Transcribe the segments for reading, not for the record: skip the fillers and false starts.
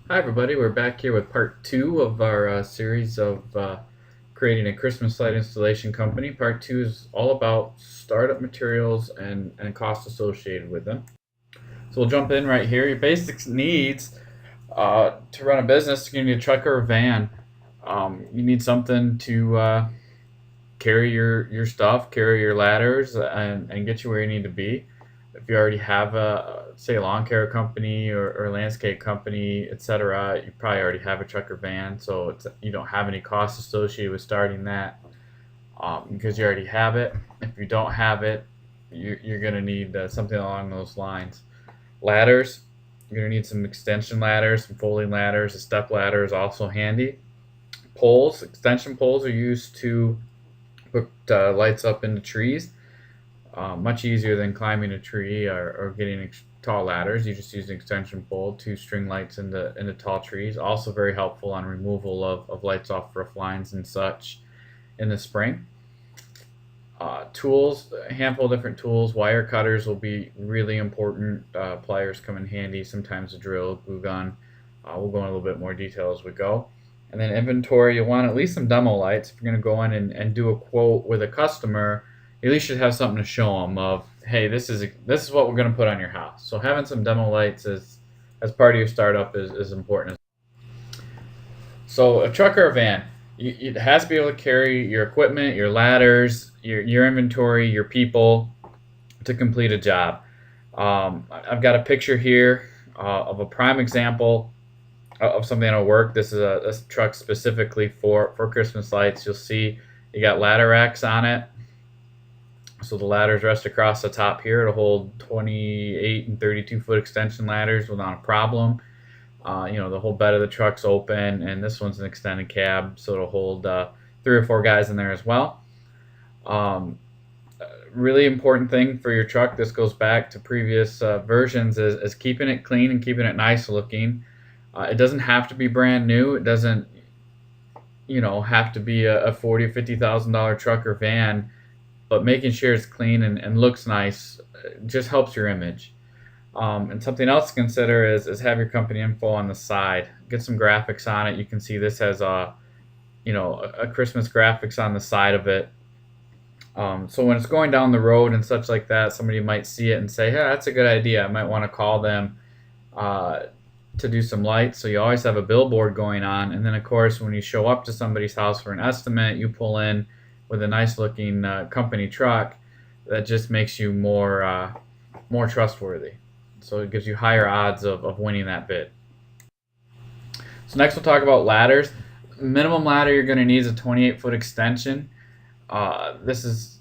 Hi everybody, we're back here with part two of our series of creating a Christmas light installation company. Part two is all about startup materials and costs associated with them. So we'll jump in right here. Your basic needs to run a business, you need a truck or a van. You need something to carry your stuff, carry your ladders, and get you where you need to be. If you already have say a lawn care company or landscape company, etc., you probably already have a truck or van, so you don't have any costs associated with starting that because you already have it. If you don't have it, you're going to need something along those lines. Ladders, you're going to need some extension ladders, some folding ladders. A step ladder is also handy. Poles, extension poles are used to put lights up into trees. Much easier than climbing a tree or getting tall ladders. You just use an extension pole to string lights into tall trees. Also very helpful on removal of lights off roof lines and such in the spring. Tools, a handful of different tools. Wire cutters will be really important. Pliers come in handy. Sometimes a drill, glue gun. We'll go in a little bit more detail as we go. And then inventory, you'll want at least some demo lights. If you're going to go in and do a quote with a customer, you at least should have something to show them of, hey, this is what we're going to put on your house. So having some demo lights as part of your startup is important. So a truck or a van, it has to be able to carry your equipment, your ladders, your inventory, your people to complete a job. I've got a picture here of a prime example of something that'll work. This is a truck specifically for Christmas lights. You'll see you got ladder racks on it. So the ladders rest across the top here. It'll hold 28 and 32 foot extension ladders without a problem. The whole bed of the truck's open, and this one's an extended cab, so it'll hold 3 or 4 guys in there as well. Um, Really important thing for your truck, this goes back to previous versions, is keeping it clean and keeping it nice looking. It doesn't have to be brand new. It doesn't, have to be a 40 or $50,000 truck or van, but making sure it's clean and looks nice just helps your image. And something else to consider is have your company info on the side. Get some graphics on it. You can see this has a Christmas graphics on the side of it. So when it's going down the road and such like that, somebody might see it and say, "Hey, that's a good idea. I might want to call them uh, to do some lights." So you always have a billboard going on, and then of course when you show up to somebody's house for an estimate, you pull in with a nice looking company truck. That just makes you more trustworthy. So it gives you higher odds of winning that bid. So next we'll talk about ladders. Minimum ladder you're going to need is a 28-foot extension. This is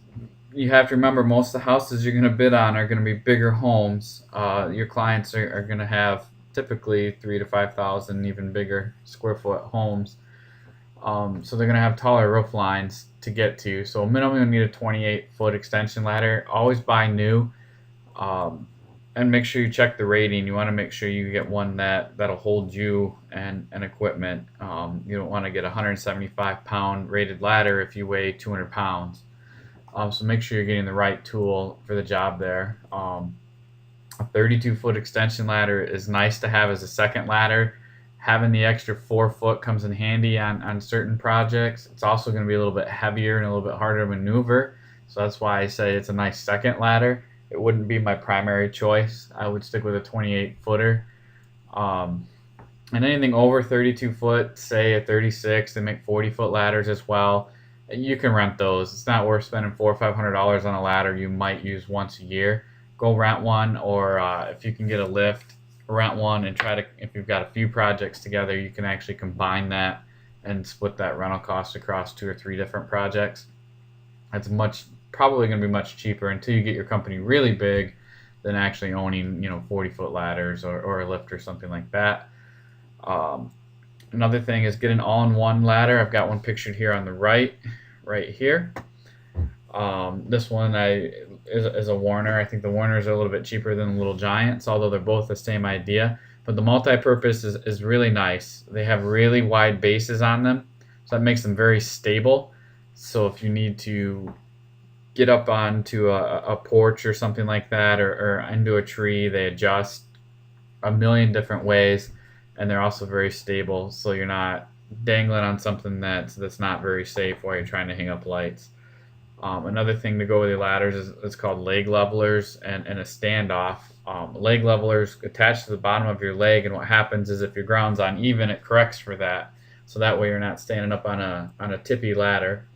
You have to remember, most of the houses you're going to bid on are going to be bigger homes. Your clients are going to have typically 3 to 5,000, even bigger square foot homes. So they're going to have taller roof lines to get to. So minimum you'll need a 28-foot extension ladder. Always buy new. Um, and make sure you check the rating. You want to make sure you get one that'll hold you and equipment. You don't want to get a 175-pound rated ladder if you weigh 200 pounds. So make sure you're getting the right tool for the job there. A 32-foot extension ladder is nice to have as a second ladder. Having the extra 4 foot comes in handy on certain projects. It's also going to be a little bit heavier and a little bit harder to maneuver. So that's why I say it's a nice second ladder. It wouldn't be my primary choice. I would stick with a 28-footer. Um, and anything over 32 foot, say a 36, they make 40-foot ladders as well. You can rent those. It's not worth spending $400 or $500 on a ladder you might use once a year. Go rent one, or if you can get a lift, rent one and try to. If you've got a few projects together, you can actually combine that and split that rental cost across 2 or 3 different projects. It's probably going to be much cheaper until you get your company really big than actually owning 40-foot ladders or a lift or something like that. Um, Another thing is get an all-in-one ladder. I've got one pictured here on the right here. This one is a Warner. I think the Warners are a little bit cheaper than the Little Giants, although they're both the same idea. But the multi-purpose is really nice. They have really wide bases on them, so that makes them very stable. So if you need to get up onto a porch or something like that, or into a tree, they adjust a million different ways and they're also very stable, so you're not dangling on something that's not very safe while you're trying to hang up lights. Another thing to go with your ladders is it's called leg levelers and a standoff. Leg levelers attach to the bottom of your leg, and what happens is if your ground's uneven, it corrects for that. So that way you're not standing up on a tippy ladder.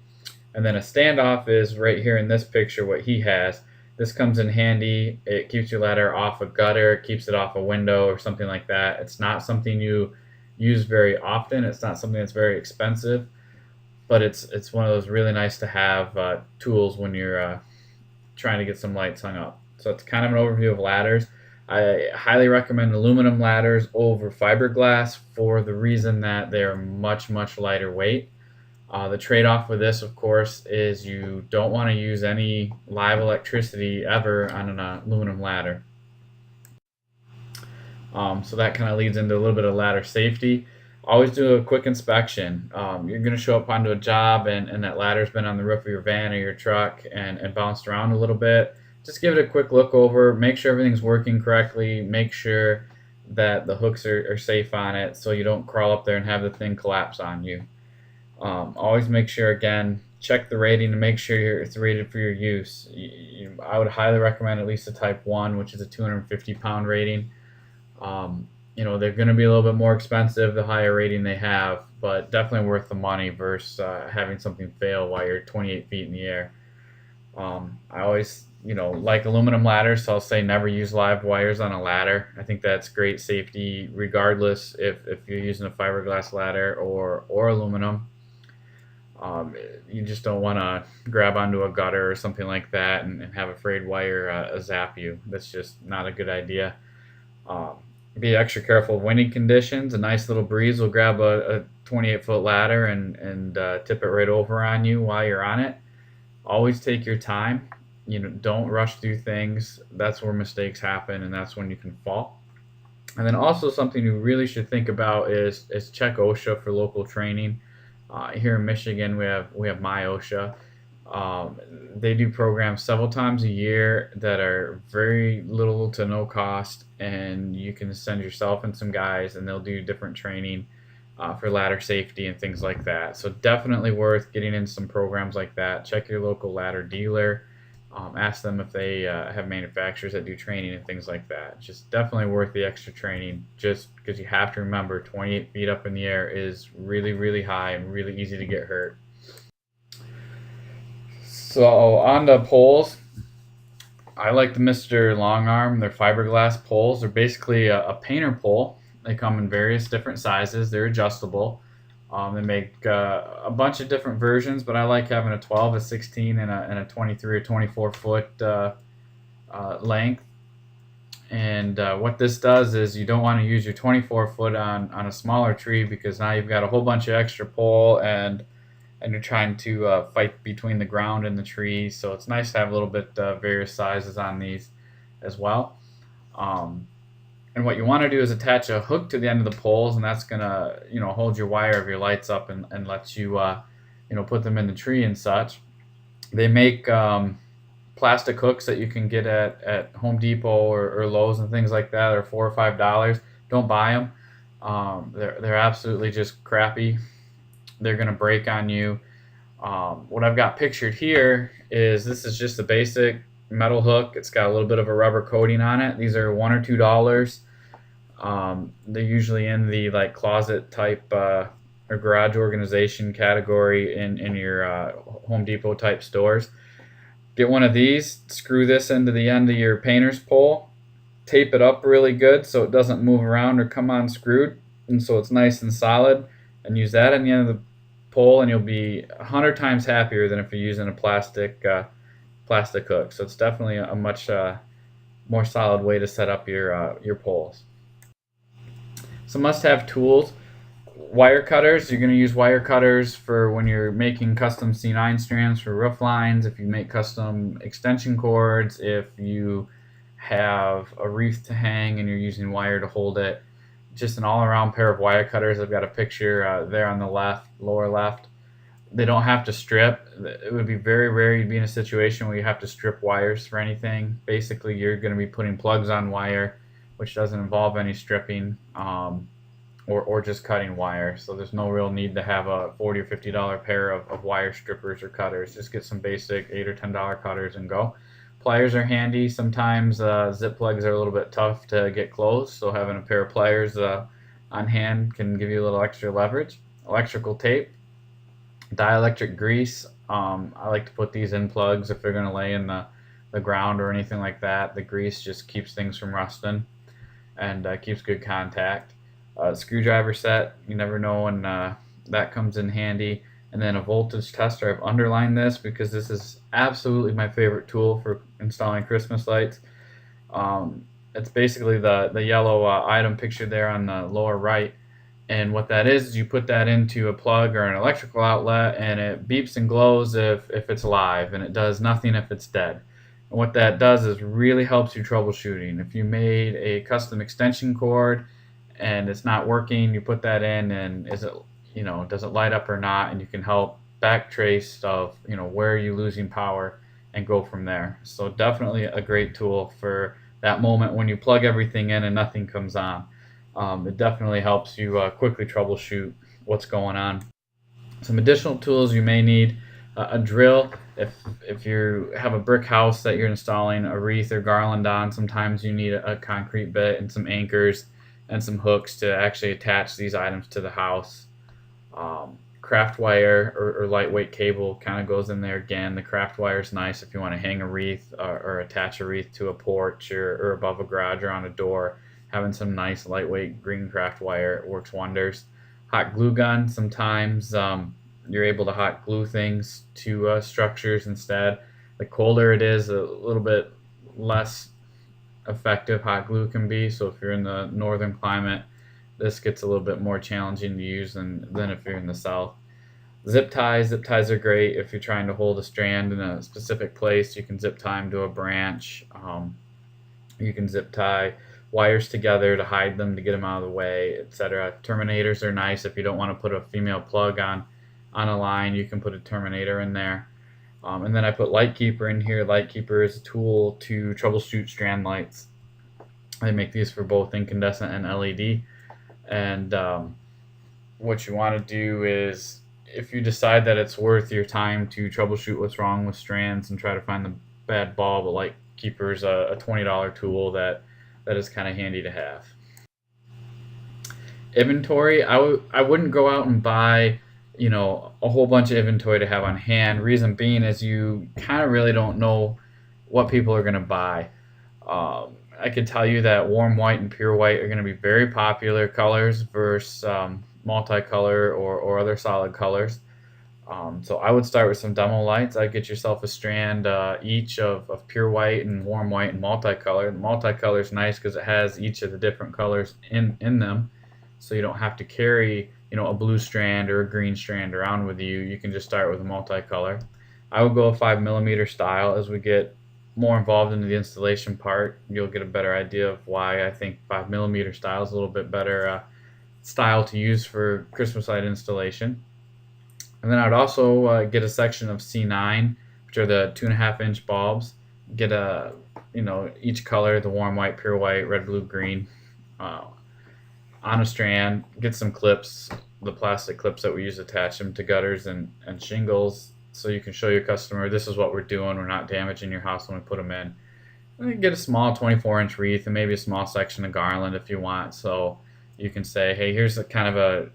And then a standoff is right here in this picture what he has. This comes in handy. It keeps your ladder off a gutter, it keeps it off a window or something like that. It's not something you use very often. It's not something that's very expensive, but it's one of those really nice to have tools when you're trying to get some lights hung up. So it's kind of an overview of ladders. I highly recommend aluminum ladders over fiberglass for the reason that they're much lighter weight. The trade-off with this, of course, is you don't want to use any live electricity ever on an aluminum ladder. So that kind of leads into a little bit of ladder safety. Always do a quick inspection. You're going to show up onto a job and that ladder's been on the roof of your van or your truck and bounced around a little bit. Just give it a quick look over, make sure everything's working correctly, make sure that the hooks are safe on it so you don't crawl up there and have the thing collapse on you. Always make sure, again, check the rating to make sure it's rated for your use. I would highly recommend at least a type 1, which is a 250-pound rating. They're going to be a little bit more expensive the higher rating they have, but definitely worth the money versus having something fail while you're 28 feet in the air. I always, like aluminum ladders, so I'll say never use live wires on a ladder. I think that's great safety regardless if you're using a fiberglass ladder or aluminum. You just don't want to grab onto a gutter or something like that and have a frayed wire zap you. That's just not a good idea. Be extra careful of windy conditions. A nice little breeze will grab a 28-foot ladder and tip it right over on you while you're on it. Always take your time. Don't rush through things. That's where mistakes happen, and that's when you can fall. And then also something you really should think about is check OSHA for local training. Here in Michigan, we have MyOSHA. They do programs several times a year that are very little to no cost, and you can send yourself and some guys, and they'll do different training for ladder safety and things like that. So definitely worth getting in some programs like that. Check your local ladder dealer. Ask them if they have manufacturers that do training and things like that. Just definitely worth the extra training, just because you have to remember 28 feet up in the air is really high and really easy to get hurt. So on the poles, I like the Mr. Longarm. They're fiberglass poles. They're basically a painter pole. They come in various different sizes. They're adjustable. They make a bunch of different versions, but I like having a 12, a 16, and a 23 or 24 foot length. And what this does is you don't want to use your 24 foot on a smaller tree, because now you've got a whole bunch of extra pole and you're trying to fight between the ground and the tree. So it's nice to have a little bit various sizes on these as well. And what you want to do is attach a hook to the end of the poles, and that's gonna hold your wire of your lights up and let you put them in the tree and such. They make plastic hooks that you can get at Home Depot or Lowe's and things like that. They're $4 or $5. Don't buy them. They're absolutely just crappy. They're gonna break on you. What I've got pictured here is this is just a basic metal hook. It's got a little bit of a rubber coating on it. These are $1 or $2. They're usually in the closet type or garage organization category in your Home Depot type stores. Get one of these, screw this into the end of your painter's pole, tape it up really good so it doesn't move around or come unscrewed, and so it's nice and solid, and use that in the end of the pole, and you'll be 100 times happier than if you're using a plastic hook. So it's definitely a much more solid way to set up your poles. So must-have tools. Wire cutters. You're going to use wire cutters for when you're making custom C9 strands for roof lines, if you make custom extension cords, if you have a wreath to hang and you're using wire to hold it. Just an all-around pair of wire cutters. I've got a picture there on the lower left. They don't have to strip. It would be very rare you'd be in a situation where you have to strip wires for anything. Basically, you're going to be putting plugs on wire, which doesn't involve any stripping. or just cutting wire. So there's no real need to have a $40 or $50 pair of wire strippers or cutters. Just get some basic $8 or $10 cutters and go. Pliers are handy. Sometimes zip plugs are a little bit tough to get closed, so having a pair of pliers on hand can give you a little extra leverage. Electrical tape, dielectric grease. I like to put these in plugs if they're going to lay in the ground or anything like that. The grease just keeps things from rusting and keeps good contact. Screwdriver set, you never know when that comes in handy. And then a voltage tester. I've underlined this because this is absolutely my favorite tool for installing Christmas lights. It's basically the yellow item pictured there on the lower right. And what that is you put that into a plug or an electrical outlet, and it beeps and glows if it's live, and it does nothing if it's dead. And what that does is really helps you troubleshooting. If you made a custom extension cord and it's not working, you put that in, and does it light up or not, and you can help backtrace of where are you losing power and go from there. So definitely a great tool for that moment when you plug everything in and nothing comes on. It definitely helps you quickly troubleshoot what's going on. Some additional tools you may need: a drill. If you have a brick house that you're installing a wreath or garland on, sometimes you need a concrete bit and some anchors and some hooks to actually attach these items to the house. Craft wire or lightweight cable kind of goes in there again. The craft wire is nice if you want to hang a wreath or attach a wreath to a porch or above a garage or on a door. Having some nice lightweight green craft wire works wonders. Hot glue gun. Sometimes you're able to hot glue things to structures instead. The colder it is, a little bit less effective hot glue can be. So if you're in the northern climate, this gets a little bit more challenging to use than if you're in the south. Zip ties. Zip ties are great if you're trying to hold a strand in a specific place. You can zip tie them to a branch. You can zip tie wires together to hide them, to get them out of the way, etc. Terminators are nice if you don't want to put a female plug on a line. You can put a terminator in there. And then I put Lightkeeper in here. Lightkeeper is a tool to troubleshoot strand lights. I make these for both incandescent and LED. And what you want to do is, if you decide that it's worth your time to troubleshoot what's wrong with strands and try to find the bad bulb, a Lightkeeper is a $20 tool that is kind of handy to have. Inventory. I wouldn't go out and buy a whole bunch of inventory to have on hand. Reason being is you kind of really don't know what people are going to buy. I could tell you that warm white and pure white are going to be very popular colors versus multicolor or other solid colors. So I would start with some demo lights. I'd get yourself a strand each of pure white and warm white and multicolor. The multicolor is nice because it has each of the different colors in them, so you don't have to carry a blue strand or a green strand around with you. You can just start with a multicolor. I would go a 5mm style. As we get more involved into the installation part, you'll get a better idea of why I think 5mm style is a little bit better style to use for Christmas light installation. And then I'd also get a section of C9, which are the 2.5-inch bulbs. Get each color, the warm white, pure white, red, blue, green, on a strand. Get some clips, the plastic clips that we use to attach them to gutters and shingles, so you can show your customer this is what we're doing. We're not damaging your house when we put them in. And then get a small 24-inch wreath and maybe a small section of garland if you want. So you can say, hey, here's a kind of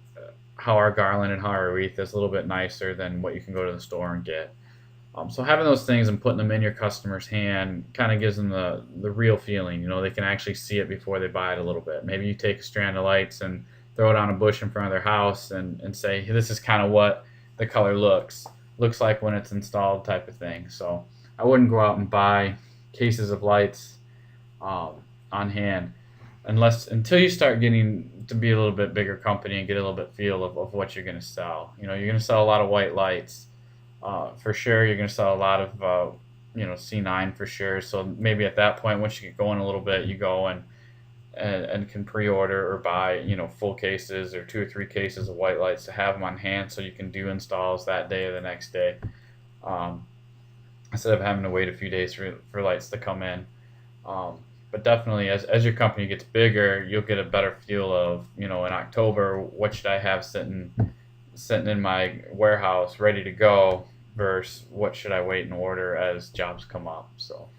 how our garland and how our wreath is a little bit nicer than what you can go to the store and get. So having those things and putting them in your customer's hand kind of gives them the real feeling. They can actually see it before they buy it a little bit. Maybe you take a strand of lights and throw it on a bush in front of their house and say, hey, this is kind of what the color looks like when it's installed, type of thing. So I wouldn't go out and buy cases of lights on hand until you start getting to be a little bit bigger company and get a little bit feel of what you're going to sell. You're going to sell a lot of white lights. For sure, you're going to sell a lot of C9 for sure. So maybe at that point, once you get going a little bit, you go and can pre-order or buy full cases or 2 or 3 cases of white lights to have them on hand, so you can do installs that day or the next day, instead of having to wait a few days for lights to come in. But definitely, as your company gets bigger, you'll get a better feel of, in October, what should I have sitting in my warehouse ready to go versus what should I wait and order as jobs come up. So,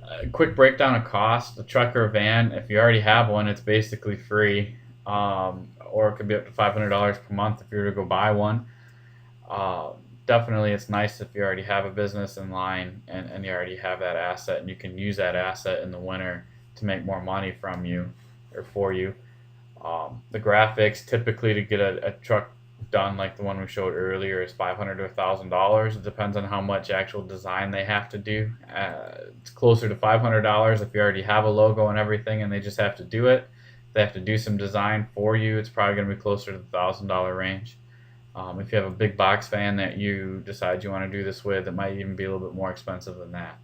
a quick breakdown of cost: the truck or van, if you already have one, it's basically free, or it could be up to $500 per month if you were to go buy one. Uh, Definitely, it's nice if you already have a business in line, and you already have that asset, and you can use that asset in the winter to make more money from you or for you. The graphics, typically, to get a truck done like the one we showed earlier, is $500 to $1,000. It depends on how much actual design they have to do. It's closer to $500 if you already have a logo and everything, and they just have to do it. If they have to do some design for you, it's probably going to be closer to the $1,000 range. If you have a big box fan that you decide you want to do this with, it might even be a little bit more expensive than that.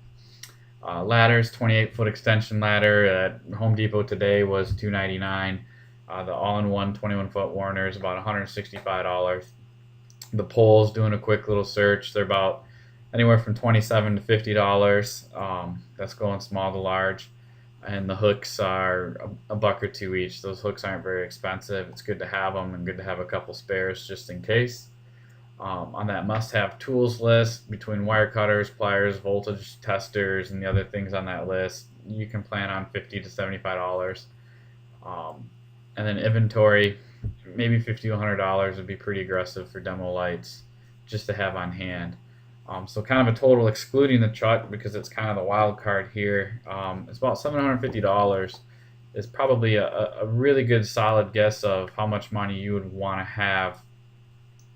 Ladders, 28-foot extension ladder at Home Depot today was $299. The all-in-one 21-foot Warner is about $165. The poles, doing a quick little search, they're about anywhere from $27 to $50. That's going small to large. And the hooks are a buck or two each. Those hooks aren't very expensive. It's good to have them and good to have a couple spares just in case. On that must-have tools list, between wire cutters, pliers, voltage testers, and the other things on that list, you can plan on $50 to $75. And then inventory, maybe $50 to $100 would be pretty aggressive for demo lights just to have on hand. So kind of a total, excluding the truck, because it's kind of the wild card here, it's about $750 is probably a really good solid guess of how much money you would want to have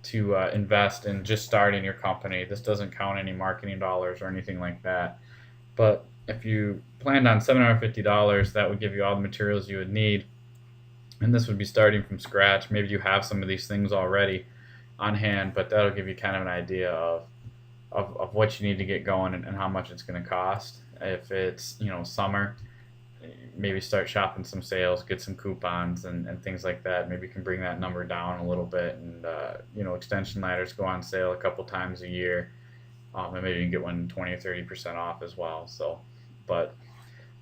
to invest in just starting your company. This doesn't count any marketing dollars or anything like that. But if you planned on $750, that would give you all the materials you would need. And this would be starting from scratch. Maybe you have some of these things already on hand, but that'll give you kind of an idea of what you need to get going and how much it's going to cost. If it's summer, maybe start shopping some sales, get some coupons and things like that. Maybe you can bring that number down a little bit, and extension ladders go on sale a couple times a year, and maybe you can get one 20 or 30% off as well. So, but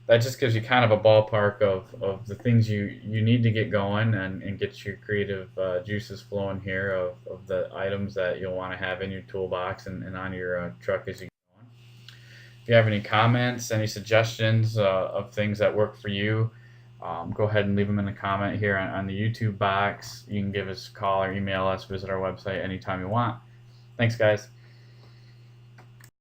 that just gives you kind of a ballpark of the things you need to get going and get your creative juices flowing here of the items that you'll want to have in your toolbox and on your truck as you go on. If you have any comments, any suggestions of things that work for you, go ahead and leave them in the comment here on the YouTube box. You can give us a call or email us, visit our website anytime you want. Thanks, guys.